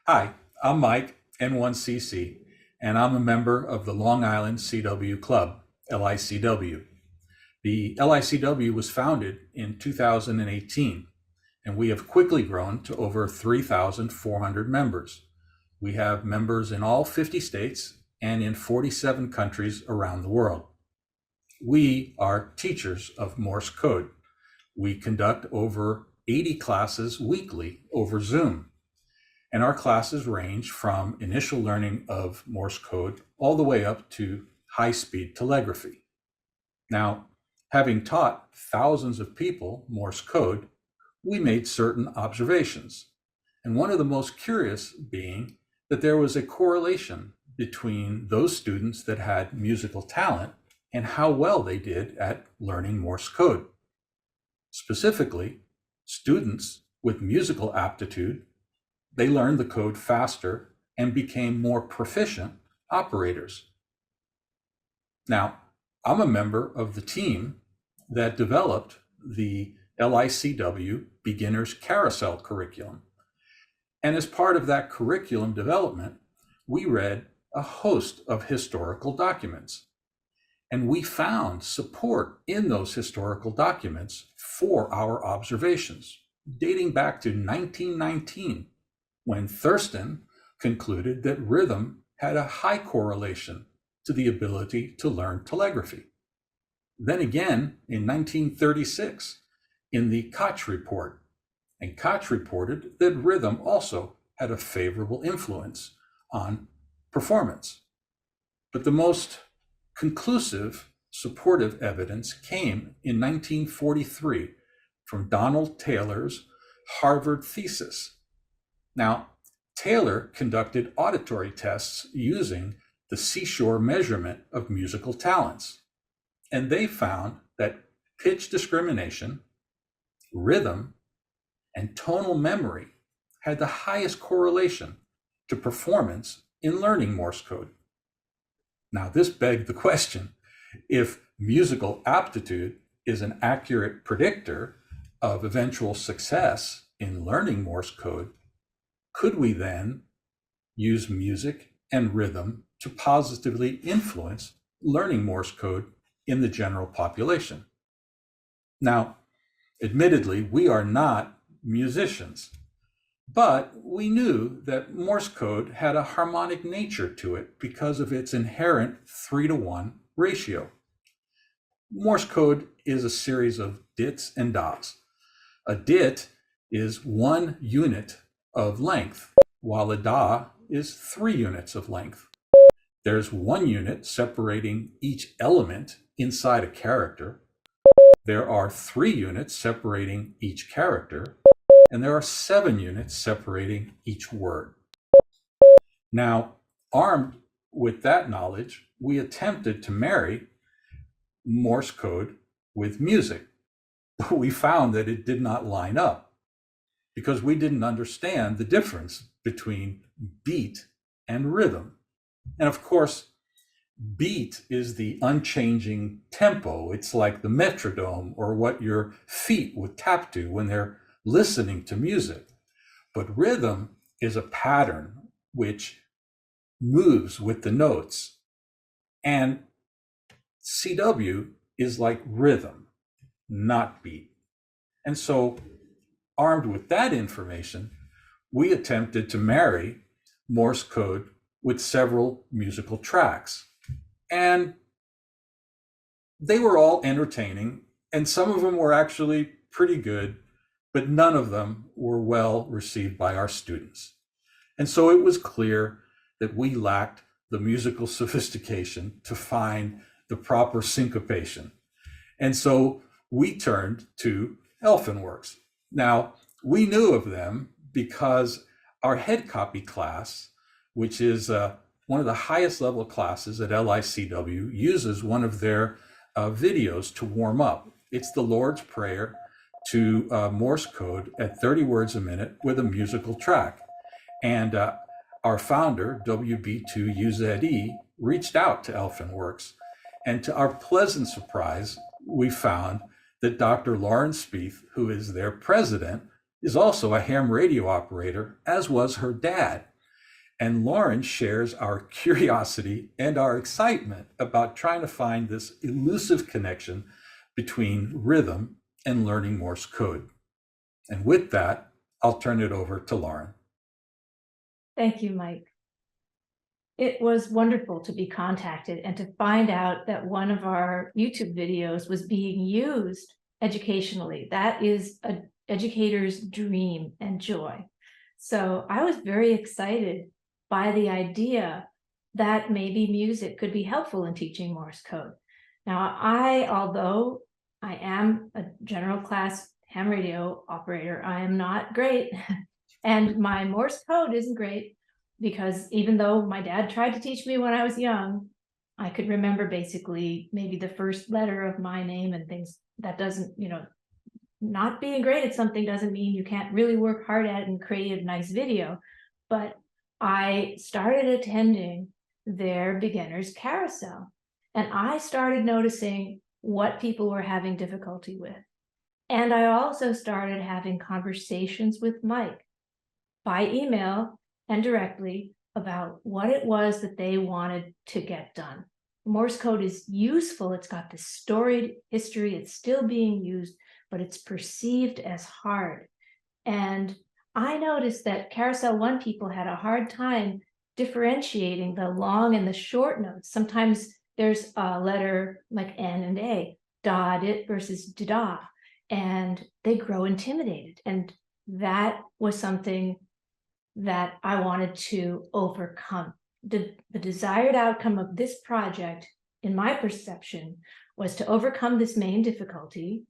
Hi, I'm Mike, N1CC, and I'm a member of the Long Island CW Club, LICW. The LICW was founded in 2018, and we have quickly grown to over 3,400 members. We have members in all 50 states and in 47 countries around the world. We are teachers of Morse code. We conduct over 80 classes weekly over Zoom. And our classes range from initial learning of Morse code all the way up to high-speed telegraphy. Now, having taught thousands of people Morse code, we made certain observations. And one of the most curious being that there was a correlation between those students that had musical talent and how well they did at learning Morse code. Specifically, students with musical aptitude, they learned the code faster and became more proficient operators. Now, I'm a member of the team that developed the LICW Beginner's Carousel curriculum. And as part of that curriculum development, we read a host of historical documents. And we found support in those historical documents for our observations, dating back to 1919. When Thurston concluded that rhythm had a high correlation to the ability to learn telegraphy. Then again, in 1936, in the Koch report, and Koch reported that rhythm also had a favorable influence on performance. But the most conclusive supportive evidence came in 1943 from Donald Taylor's Harvard thesis. Now, Taylor conducted auditory tests using the seashore measurement of musical talents, and they found that pitch discrimination, rhythm, and tonal memory had the highest correlation to performance in learning Morse code. Now, this begged the question, if musical aptitude is an accurate predictor of eventual success in learning Morse code, could we then use music and rhythm to positively influence learning Morse code in the general population? Now, admittedly, we are not musicians, but we knew that Morse code had a harmonic nature to it because of its inherent 3-to-1 ratio. Morse code is a series of dits and dots. A dit is 1 unit of length, while a da is 3 units of length. There's 1 unit separating each element inside a character. There are 3 units separating each character, and there are 7 units separating each word. Now, armed with that knowledge, we attempted to marry Morse code with music, but we found that it did not line up because we didn't understand the difference between beat and rhythm. And of course, beat is the unchanging tempo. It's like the metronome or what your feet would tap to when they're listening to music. But rhythm is a pattern which moves with the notes. And CW is like rhythm, not beat. And so, armed with that information, we attempted to marry Morse code with several musical tracks. And they were all entertaining, and some of them were actually pretty good, but none of them were well received by our students. And so it was clear that we lacked the musical sophistication to find the proper syncopation. And so we turned to Elfinworks. Now, we knew of them because our head copy class, which is one of the highest level classes at LICW, uses one of their videos to warm up. It's the Lord's Prayer to Morse code at 30 words a minute with a musical track. And our founder, WB2UZE, reached out to Elfinworks And to our pleasant surprise, we found that Dr. Lauren Spieth, who is their president, is also a ham radio operator, as was her dad. And Lauren shares our curiosity and our excitement about trying to find this elusive connection between rhythm and learning Morse code. And with that, I'll turn it over to Lauren. Thank you, Mike. It was wonderful to be contacted and to find out that one of our YouTube videos was being used educationally. That is an educator's dream and joy. So I was very excited by the idea that maybe music could be helpful in teaching Morse code. Now, although I am a general class ham radio operator, I am not great. And my Morse code isn't great, because even though my dad tried to teach me when I was young, I could remember basically maybe the first letter of my name and things. That doesn't, not being great at something doesn't mean you can't really work hard at it and create a nice video. But I started attending their beginners carousel, and I started noticing what people were having difficulty with. And I also started having conversations with Mike by email and directly about what it was that they wanted to get done. Morse code is useful. It's got this storied history. It's still being used, but it's perceived as hard. And I noticed that Carousel 1 people had a hard time differentiating the long and the short notes. Sometimes there's a letter like N and A, da, dit versus da, and they grow intimidated. And that was something that I wanted to overcome. The desired outcome of this project, in my perception, was to overcome this main difficulty,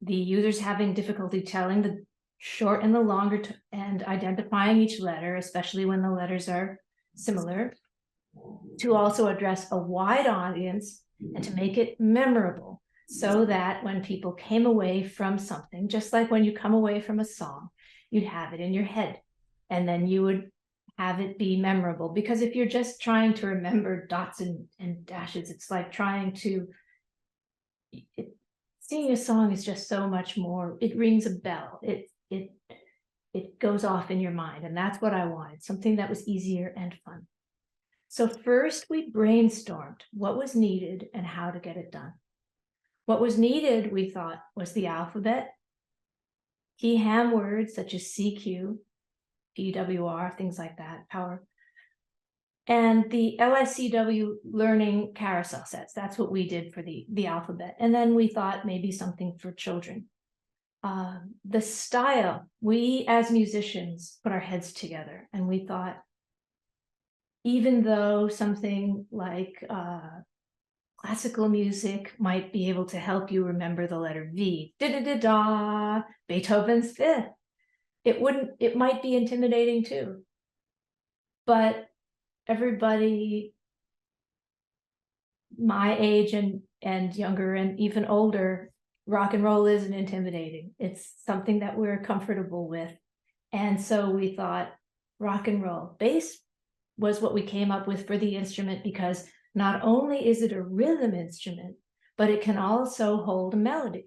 the users having difficulty telling the short and the longer and identifying each letter, especially when the letters are similar, to also address a wide audience and to make it memorable, so that when people came away from something, just like when you come away from a song, you'd have it in your head. And then you would have it be memorable. Because if you're just trying to remember dots and dashes, it's like trying to, singing a song is just so much more, it rings a bell. It goes off in your mind. And that's what I wanted, something that was easier and fun. So first we brainstormed what was needed and how to get it done. What was needed, we thought, was the alphabet, key ham words such as CQ, PWR, things like that, power. And the LICW learning carousel sets. That's what we did for the alphabet. And then we thought maybe something for children. The style, we as musicians put our heads together and we thought, even though something like classical music might be able to help you remember the letter V, da-da-da-da, Beethoven's Fifth, it might be intimidating too. But everybody my age and younger and even older, rock and roll isn't intimidating. It's something that we're comfortable with. And so we thought rock and roll. Bass was what we came up with for the instrument, because not only is it a rhythm instrument, but it can also hold a melody.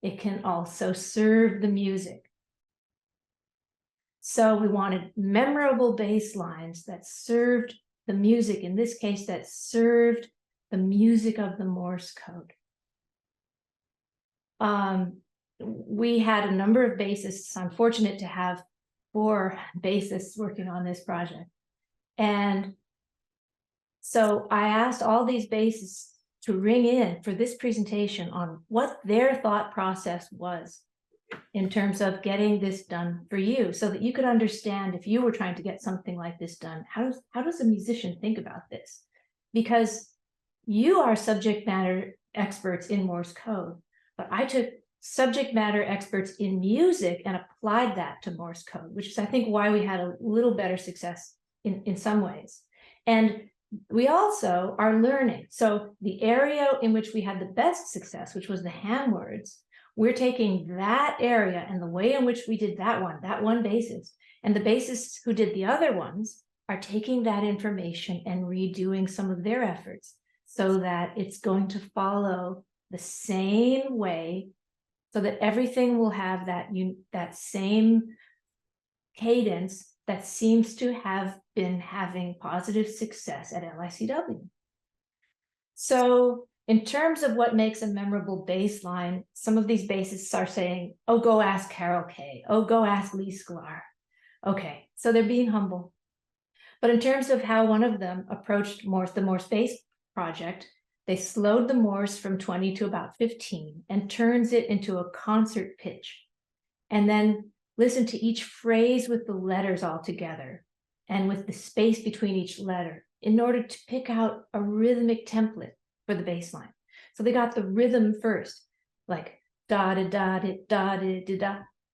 It can also serve the music. So we wanted memorable bass lines that served the music, in this case, that served the music of the Morse code. We had a number of bassists. I'm fortunate to have 4 bassists working on this project. And so I asked all these bassists to ring in for this presentation on what their thought process was in terms of getting this done for you, so that you could understand, if you were trying to get something like this done, how does a musician think about this? Because you are subject matter experts in Morse code, but I took subject matter experts in music and applied that to Morse code, which is, I think, why we had a little better success in some ways. And we also are learning. So the area in which we had the best success, which was the ham words, we're taking that area and the way in which we did that one bassist, and the bassists who did the other ones are taking that information and redoing some of their efforts. so that it's going to follow the same way, so that everything will have that same cadence that seems to have been having positive success at LICW. So in terms of what makes a memorable bass line, some of these bassists are saying, oh, go ask Carol Kay. Oh, go ask Lee Sklar. Okay, so they're being humble. But in terms of how one of them approached Morse, the Morse bass project, they slowed the Morse from 20 to about 15 and turns it into a concert pitch. And then listen to each phrase with the letters all together and with the space between each letter in order to pick out a rhythmic template for the bass line. So they got the rhythm first, like da da da da da da da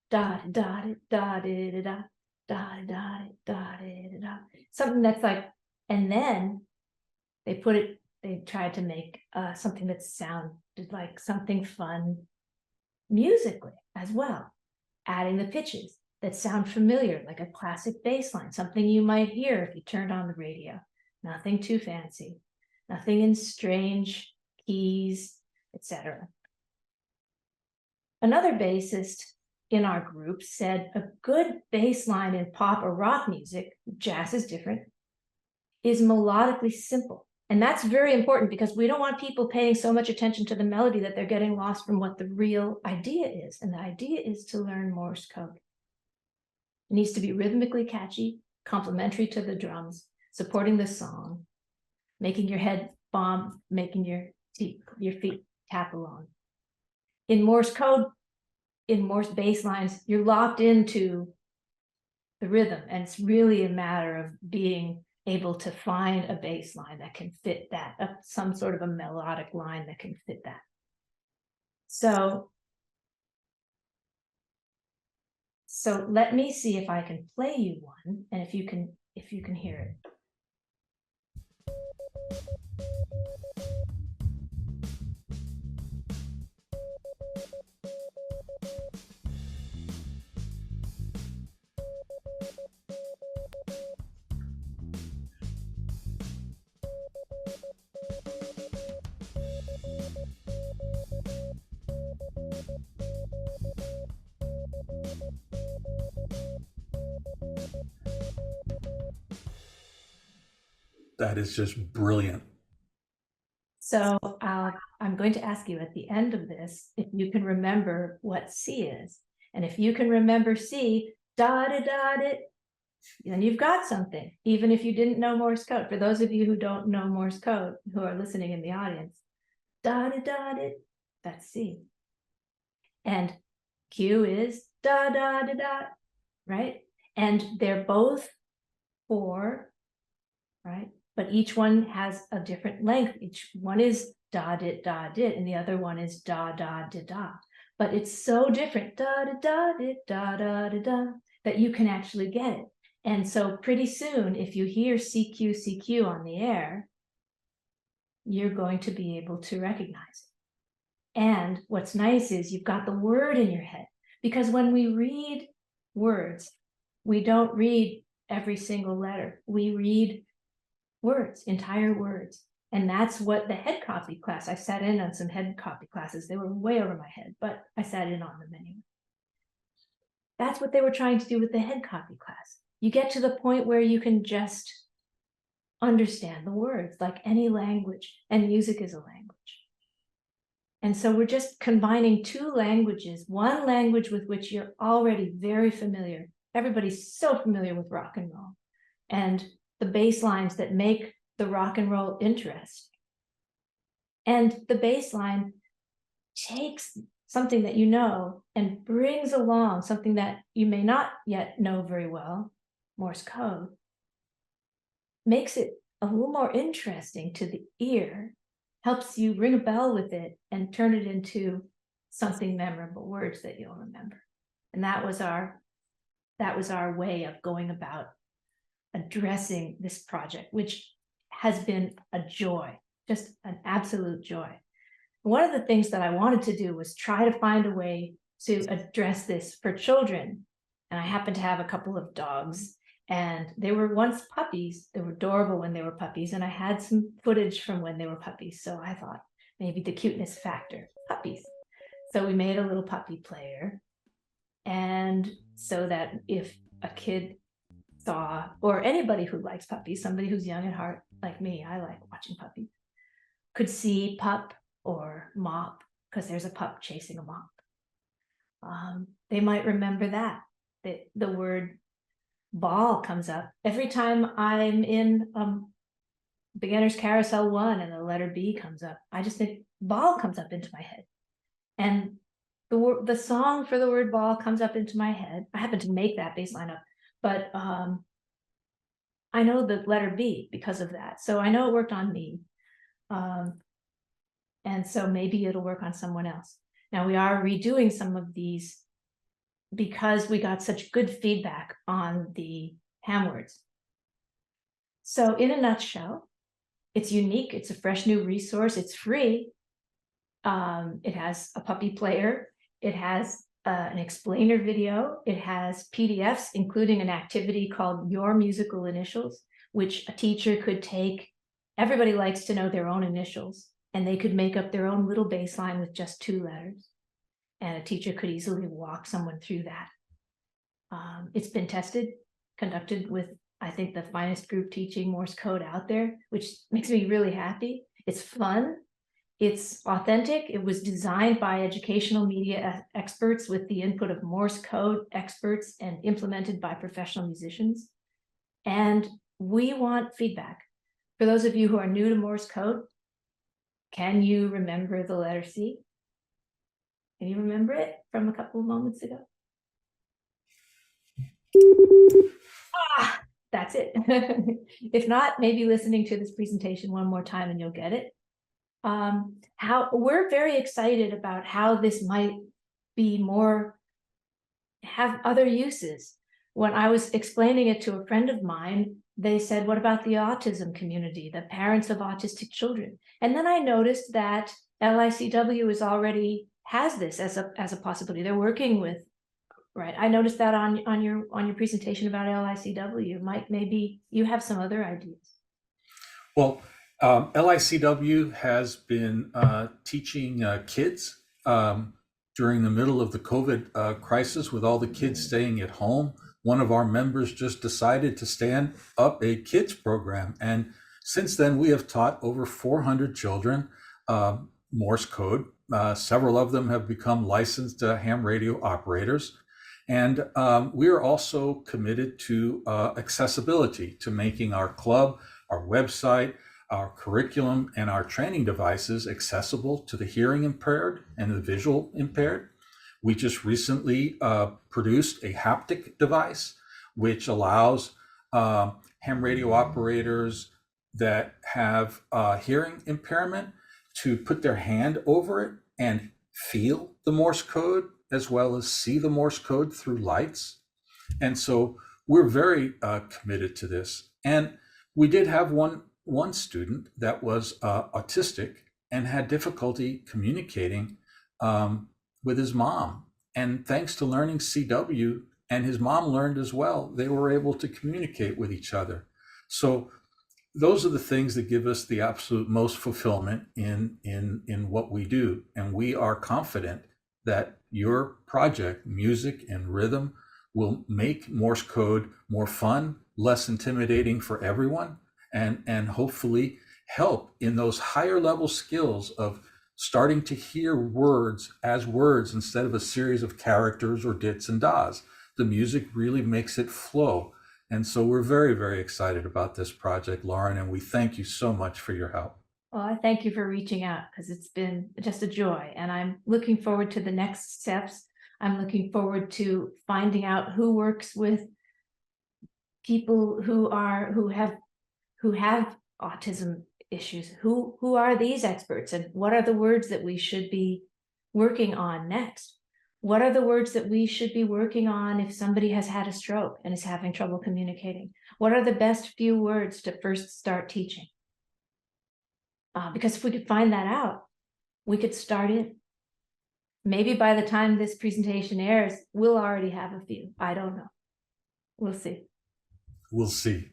da da da da da da da da da da, something that's like, and then they tried to make something that sounded like something fun musically as well, adding the pitches that sound familiar, like a classic bass line, something you might hear if you turned on the radio. Nothing too fancy, nothing in strange keys, etc. Another bassist in our group said a good bass line in pop or rock music, jazz is different, is melodically simple. And that's very important because we don't want people paying so much attention to the melody that they're getting lost from what the real idea is. And the idea is to learn Morse code. It needs to be rhythmically catchy, complementary to the drums, supporting the song, making your head bomb, making your feet tap along. In Morse code, in Morse bass lines, you're locked into the rhythm, and it's really a matter of being able to find a bass line that can fit that, some sort of a melodic line that can fit that. So let me see if I can play you one, and if you can hear it. That is just brilliant. So I'm going to ask you at the end of this if you can remember what C is. And if you can remember C, da da da da, then you've got something, even if you didn't know Morse code. For those of you who don't know Morse code, who are listening in the audience, da da da da, that's C. And Q is da da da da, right? And they're both 4, right? But each one has a different length. Each one is da dit da dit, and the other one is da da da da. But it's so different, da da da dit da da da da, that you can actually get it. And so pretty soon, if you hear CQ CQ on the air, you're going to be able to recognize it. And what's nice is you've got the word in your head, because when we read words, we don't read every single letter. We read words, entire words. And that's what the head copy class, I sat in on some head copy classes. They were way over my head, but I sat in on them anyway. That's what they were trying to do with the head copy class. You get to the point where you can just understand the words like any language, and music is a language. And so we're just combining 2 languages, one language with which you're already very familiar. Everybody's so familiar with rock and roll, and the bass lines that make the rock and roll interest. And the bass line takes something that you know and brings along something that you may not yet know very well, Morse code, makes it a little more interesting to the ear, helps you ring a bell with it and turn it into something memorable, words that you'll remember. And that was our way of going about addressing this project, which has been a joy, just an absolute joy. One of the things that I wanted to do was try to find a way to address this for children. And I happen to have a couple of dogs, And they were once puppies. They were adorable when they were puppies. And I had some footage from when they were puppies. So I thought maybe the cuteness factor, puppies. So we made a little puppy player. And so that if a kid saw, or anybody who likes puppies, somebody who's young at heart, like me, I like watching puppies, could see pup or mop, because there's a pup chasing a mop. They might remember that the word ball comes up every time I'm in beginner's carousel 1 and the letter B comes up. I just think ball comes up into my head, and the song for the word ball comes up into my head. I happen to make that bass line up, but I know the letter B because of that, so I know it worked on me, and so maybe it'll work on someone else. Now we are redoing some of these because we got such good feedback on the ham words. So in a nutshell, it's unique, it's a fresh new resource, it's free. It has a puppy player, it has an explainer video, it has PDFs, including an activity called Your Musical Initials, which a teacher could take. Everybody likes to know their own initials, and they could make up their own little bass line with just 2 letters. And a teacher could easily walk someone through that. It's been conducted with, I think, the finest group teaching Morse code out there, which makes me really happy. It's fun, it's authentic. It was designed by educational media experts with the input of Morse code experts and implemented by professional musicians. And we want feedback. For those of you who are new to Morse code, can you remember the letter C? Can you remember it from a couple of moments ago? That's it. If not, maybe listening to this presentation one more time and you'll get it. We're very excited about how this might be have other uses. When I was explaining it to a friend of mine, they said, what about the autism community, the parents of autistic children? And then I noticed that LICW has this as a possibility. They're working with, right? I noticed that on your presentation about LICW. Mike, maybe you have some other ideas. Well, LICW has been teaching kids during the middle of the COVID crisis, with all the kids staying at home. One of our members just decided to stand up a kids program. And since then, we have taught over 400 children Morse code. Several of them have become licensed ham radio operators. And we are also committed to accessibility, to making our club, our website, our curriculum, and our training devices accessible to the hearing impaired and the visual impaired. We just recently produced a haptic device, which allows ham radio operators that have hearing impairment to put their hand over it and feel the Morse code, as well as see the Morse code through lights. And so we're very committed to this. And we did have one student that was autistic and had difficulty communicating with his mom. And thanks to learning CW, and his mom learned as well, they were able to communicate with each other. So those are the things that give us the absolute most fulfillment in what we do. And we are confident that your project, Music and Rhythm, will make Morse code more fun, less intimidating for everyone, and hopefully help in those higher level skills of starting to hear words as words instead of a series of characters or dits and das. The music really makes it flow. And so we're very, very excited about this project, Lauren, and we thank you so much for your help. Well, I thank you for reaching out, because it's been just a joy, and I'm looking forward to the next steps. I'm looking forward to finding out who works with people who have autism issues. Who are these experts, and what are the words that we should be working on next? What are the words that we should be working on if somebody has had a stroke and is having trouble communicating? What are the best few words to first start teaching? Because if we could find that out, we could start in. Maybe by the time this presentation airs, we'll already have a few. I don't know. We'll see. We'll see.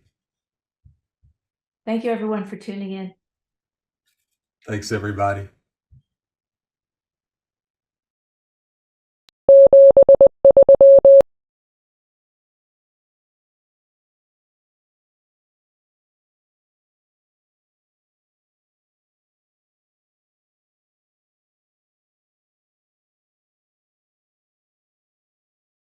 Thank you, everyone, for tuning in. Thanks, everybody.